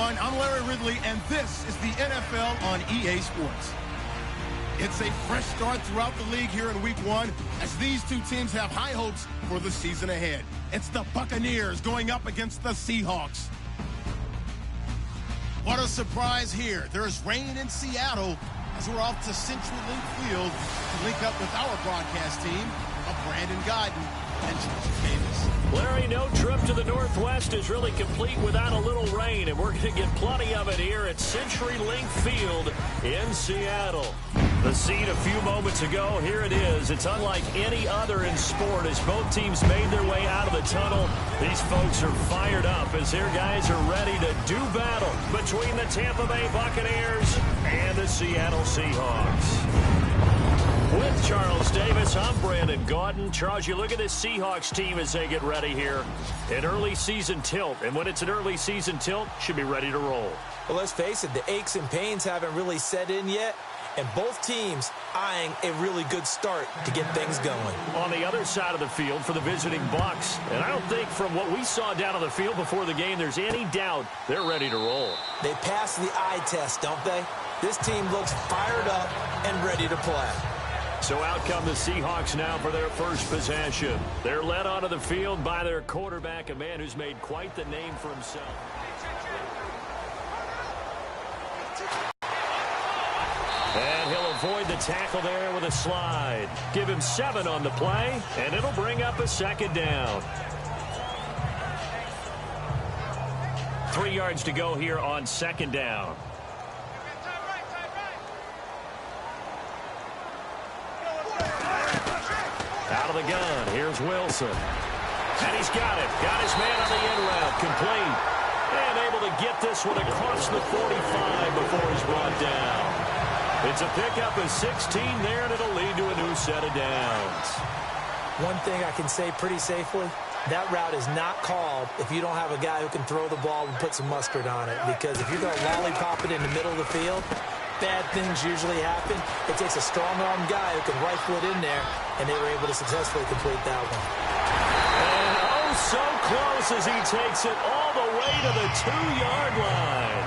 everyone. I'm Larry Ridley, and this is the NFL on EA Sports. It's a fresh start throughout the league here in Week 1 as these two teams have high hopes for the season ahead. It's the Buccaneers going up against the Seahawks. What a surprise here. There's rain in Seattle as we're off to Century Link Field to link up with our broadcast team of Brandon Godden and George Davis. Larry, no trip to the Northwest is really complete without a little rain, and we're going to get plenty of it here at Century Link Field in Seattle. The scene a few moments ago, here it is. It's unlike any other in sport as both teams made their way out of the tunnel. These folks are fired up as their guys are ready to do battle between the Tampa Bay Buccaneers and the Seattle Seahawks. With Charles Davis, I'm Brandon Gaudin. Charles, you look at this Seahawks team as they get ready here. An early season tilt, and when it's an early season tilt, should be ready to roll. Well, let's face it, the aches and pains haven't really set in yet, and both teams eyeing a really good start to get things going. On the other side of the field for the visiting Bucs, and I don't think from what we saw down on the field before the game there's any doubt they're ready to roll. They passed the eye test, don't they? This team looks fired up and ready to play. So out come the Seahawks now for their first possession. They're led onto the field by their quarterback, a man who's made quite the name for himself. And he'll avoid the tackle there with a slide. Give him 7 on the play, and it'll bring up a second down. 3 yards to go here on second down. Out of the gun, here's Wilson. And he's got it. Got his man on the end route, complete. And able to get this one across the 45 before he's brought down. It's a pickup of 16 there, and it'll lead to a new set of downs. One thing I can say pretty safely, that route is not called if you don't have a guy who can throw the ball and put some mustard on it. Because if you're going to lollipop it in the middle of the field, bad things usually happen. It takes a strong-arm guy who can rifle it in there, and they were able to successfully complete that one. And oh, so close as he takes it all the way to the 2-yard line.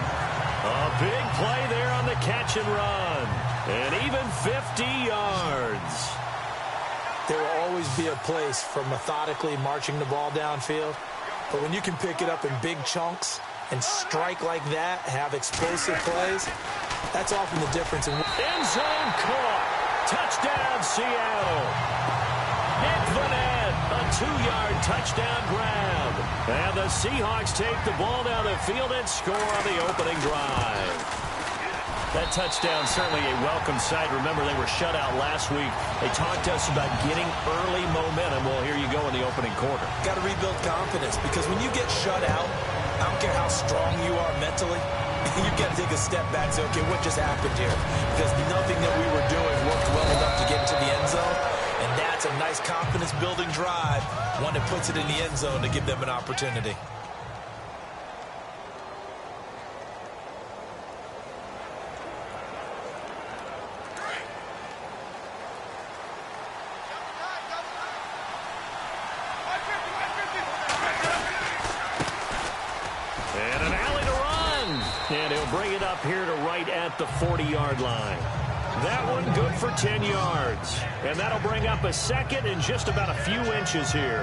A big play there on the catch and run. And even 50 yards. There will always be a place for methodically marching the ball downfield. But when you can pick it up in big chunks and strike like that, have explosive plays, that's often the difference. End zone caught. Touchdown, Seattle. Nick Vanette, a 2-yard touchdown grab. And the Seahawks take the ball down the field and score on the opening drive. That touchdown certainly a welcome sight. Remember, they were shut out last week. They talked to us about getting early momentum. Well, here you go in the opening quarter. Got to rebuild confidence, because when you get shut out, I don't care how strong you are mentally, you've got to take a step back and say, okay, what just happened here? Because nothing that we were doing worked well enough to get into the end zone. And that's a nice confidence-building drive, one that puts it in the end zone to give them an opportunity. And an alley to run. And he'll bring it up here to right at the 40-yard line. That one good for 10 yards. And that'll bring up a second in just about a few inches here.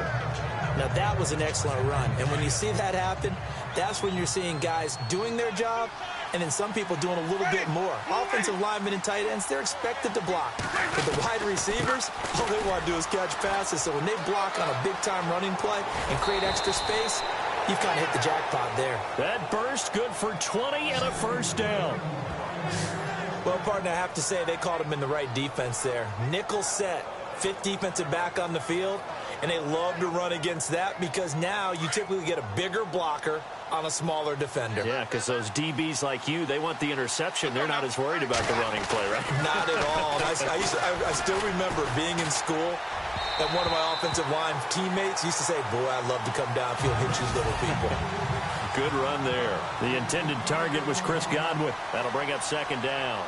Now, that was an excellent run. And when you see that happen, that's when you're seeing guys doing their job and then some people doing a little bit more. Offensive linemen and tight ends, they're expected to block. But the wide receivers, all they want to do is catch passes. So when they block on a big-time running play and create extra space, you've kind of hit the jackpot there. That burst good for 20 and a first down. Well, partner, I have to say they called him in the right defense there. Nickel set, 5th defensive back on the field, and they love to run against that because now you typically get a bigger blocker on a smaller defender. Yeah, because those DBs like you, they want the interception. They're not as worried about the running play, right? Not at all. I still remember being in school, and one of my offensive line teammates used to say, boy, I'd love to come downfield and hit you little people. Good run there. The intended target was Chris Godwin. That'll bring up second down.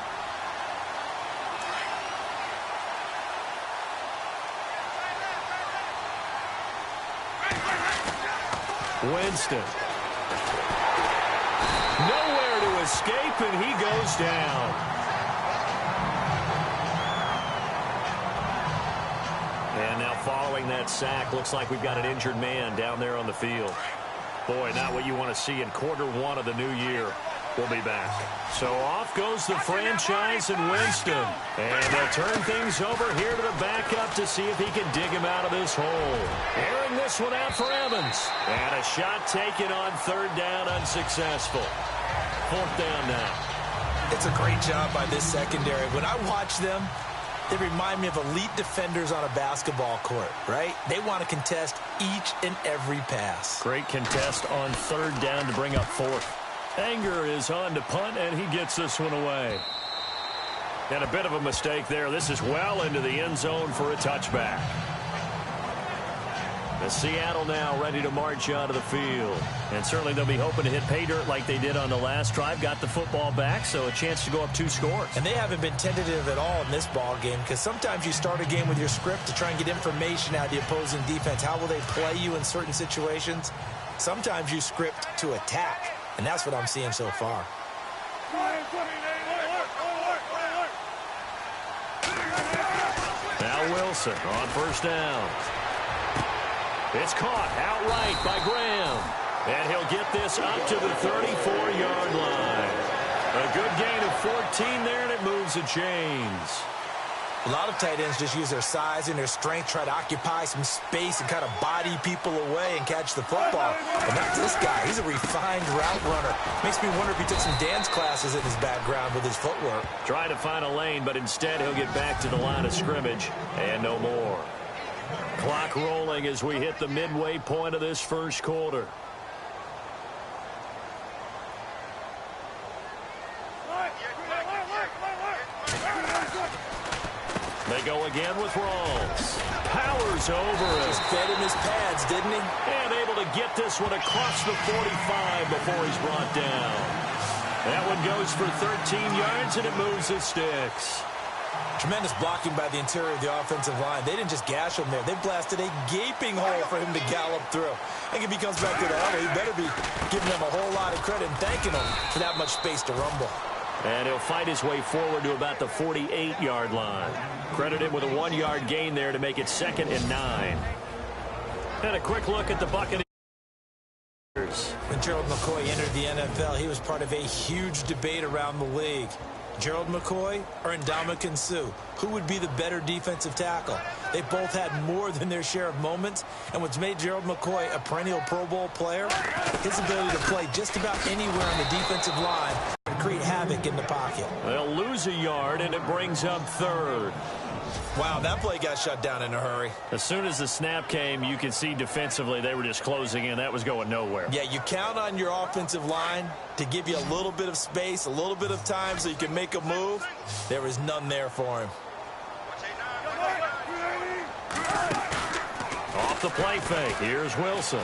Winston. No escape, and he goes down. And now following that sack, looks like we've got an injured man down there on the field. Boy, not what you want to see in Q1 of the new year. We'll be back. So off goes the franchise and Winston. And they'll turn things over here to the backup to see if he can dig him out of this hole. Airing this one out for Evans. And a shot taken on third down, unsuccessful. Fourth down now. It's a great job by this secondary. When I watch them, they remind me of elite defenders on a basketball court, right? They want to contest each and every pass. Great contest on third down to bring up fourth. Anger is on to punt, and he gets this one away. And a bit of a mistake there. This is well into the end zone for a touchback. The Seattle now ready to march onto the field. And certainly they'll be hoping to hit pay dirt like they did on the last drive. Got the football back, so a chance to go up 2 scores. And they haven't been tentative at all in this ball game, because sometimes you start a game with your script to try and get information out of the opposing defense. How will they play you in certain situations? Sometimes you script to attack. And that's what I'm seeing so far. Now Wilson on first down. It's caught outright by Graham. And he'll get this up to the 34-yard line. A good gain of 14 there, and it moves the chains. A lot of tight ends just use their size and their strength, try to occupy some space and kind of body people away and catch the football. But not this guy. He's a refined route runner. Makes me wonder if he took some dance classes in his background with his footwork. Trying to find a lane, but instead he'll get back to the line of scrimmage and no more. Clock rolling as we hit the midway point of this first quarter. They go again with Rawls. Powers over it. Just fed him his pads, didn't he? And able to get this one across the 45 before he's brought down. That one goes for 13 yards, and it moves the sticks. Tremendous blocking by the interior of the offensive line. They didn't just gash him there. They blasted a gaping hole for him to gallop through. I think if he comes back to the huddle, he better be giving them a whole lot of credit and thanking them for that much space to rumble. And he'll fight his way forward to about the 48-yard line. Credit him with a 1-yard gain there to make it 2nd and 9. And a quick look at the Buccaneers. When Gerald McCoy entered the NFL, he was part of a huge debate around the league. Gerald McCoy or Ndamukong Suh? Who would be the better defensive tackle? They both had more than their share of moments, and what's made Gerald McCoy a perennial Pro Bowl player, his ability to play just about anywhere on the defensive line and create havoc in the pocket. They'll lose a yard, and it brings up 3rd. Wow, that play got shut down in a hurry. As soon as the snap came, you could see defensively they were just closing in. That was going nowhere. Yeah, you count on your offensive line to give you a little bit of space, a little bit of time so you can make a move. There was none there for him. Off the play fake. Here's Wilson.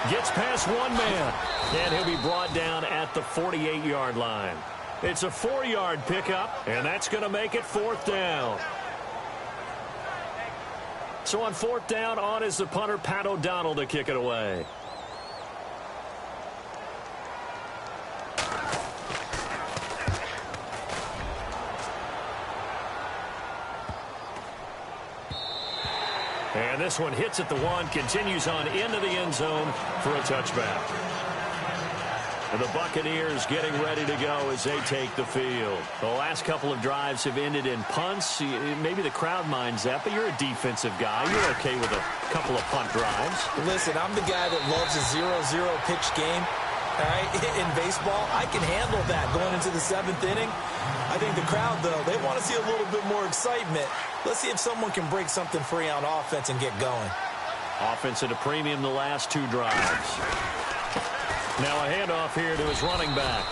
Gets past one man. And he'll be brought down at the 48-yard line. It's a 4-yard pickup, and that's going to make it 4th down. So on 4th down, on is the punter, Pat O'Donnell, to kick it away. And this one hits at the 1, continues on into the end zone for a touchback. And the Buccaneers getting ready to go as they take the field. The last couple of drives have ended in punts. Maybe the crowd minds that, but you're a defensive guy. You're okay with a couple of punt drives. Listen, I'm the guy that loves a 0-0 pitch game. All right, in baseball, I can handle that going into the 7th inning. I think the crowd, though, they want to see a little bit more excitement. Let's see if someone can break something free on offense and get going. Offense at a premium the last 2 drives. Now a handoff here to his running back.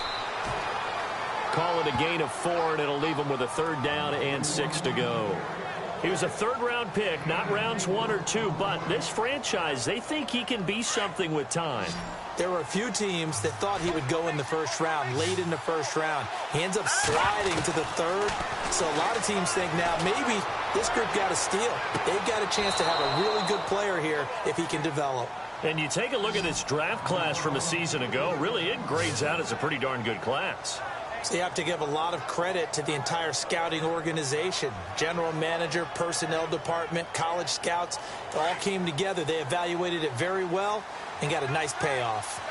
Call it a gain of 4, and it'll leave him with a 3rd down and 6 to go. He was a 3rd-round pick, not rounds 1 or 2, but this franchise, they think he can be something with time. There were a few teams that thought he would go in the 1st round, late in the 1st round. He ends up sliding to the 3rd. So a lot of teams think now maybe This group got a steal. They've got a chance to have a really good player here if he can develop. And you take a look at this draft class from a season ago, really it grades out as a pretty darn good class. So you have to give a lot of credit to the entire scouting organization. General manager, personnel department, college scouts, it all came together. They evaluated it very well and got a nice payoff.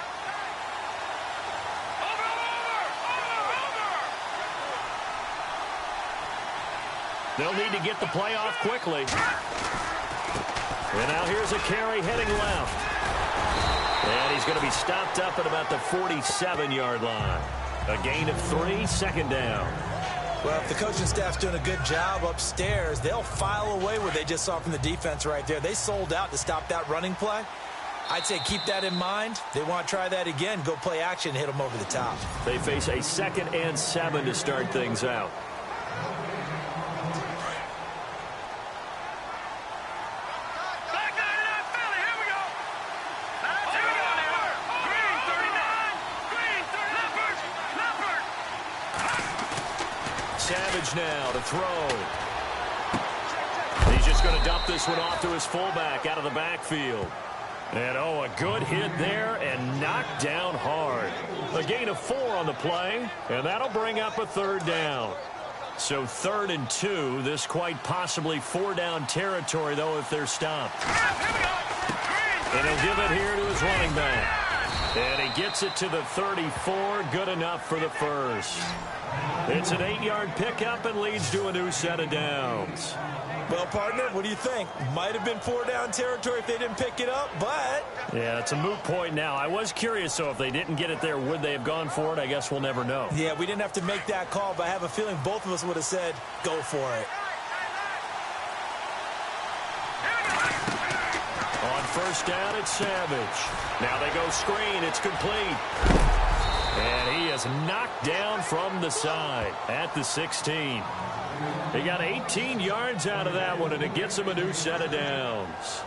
They'll need to get the play off quickly. And now here's a carry heading left. And he's going to be stopped up at about the 47-yard line. A gain of 3, second down. Well, if the coaching staff's doing a good job upstairs, they'll file away what they just saw from the defense right there. They sold out to stop that running play. I'd say keep that in mind. They want to try that again, go play action, hit them over the top. They face a 2nd and 7 to start things out. Savage now to throw. He's just going to dump this one off to his fullback out of the backfield. And, oh, a good hit there and knocked down hard. A gain of 4 on the play, and that'll bring up a 3rd down. So 3rd and 2, this quite possibly 4-down territory, though, if they're stopped. And he'll give it here to his running back. And he gets it to the 34, good enough for the first. It's an 8-yard pickup and leads to a new set of downs. Well, partner, what do you think? Might have been 4-down territory if they didn't pick it up, but... Yeah, it's a moot point now. I was curious, so if they didn't get it there, would they have gone for it? I guess we'll never know. Yeah, we didn't have to make that call, but I have a feeling both of us would have said, go for it. On first down, it's Savage. Now they go screen. It's complete. And he is knocked down from the side at the 16. He got 18 yards out of that one, and it gets him a new set of downs.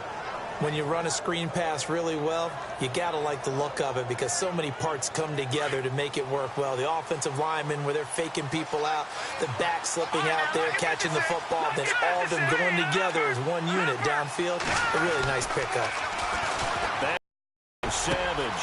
When you run a screen pass really well, you got to like the look of it because so many parts come together to make it work well. The offensive linemen, where they're faking people out, the back slipping out there, catching the football, then all of them going together as one unit downfield. A really nice pickup. Savage.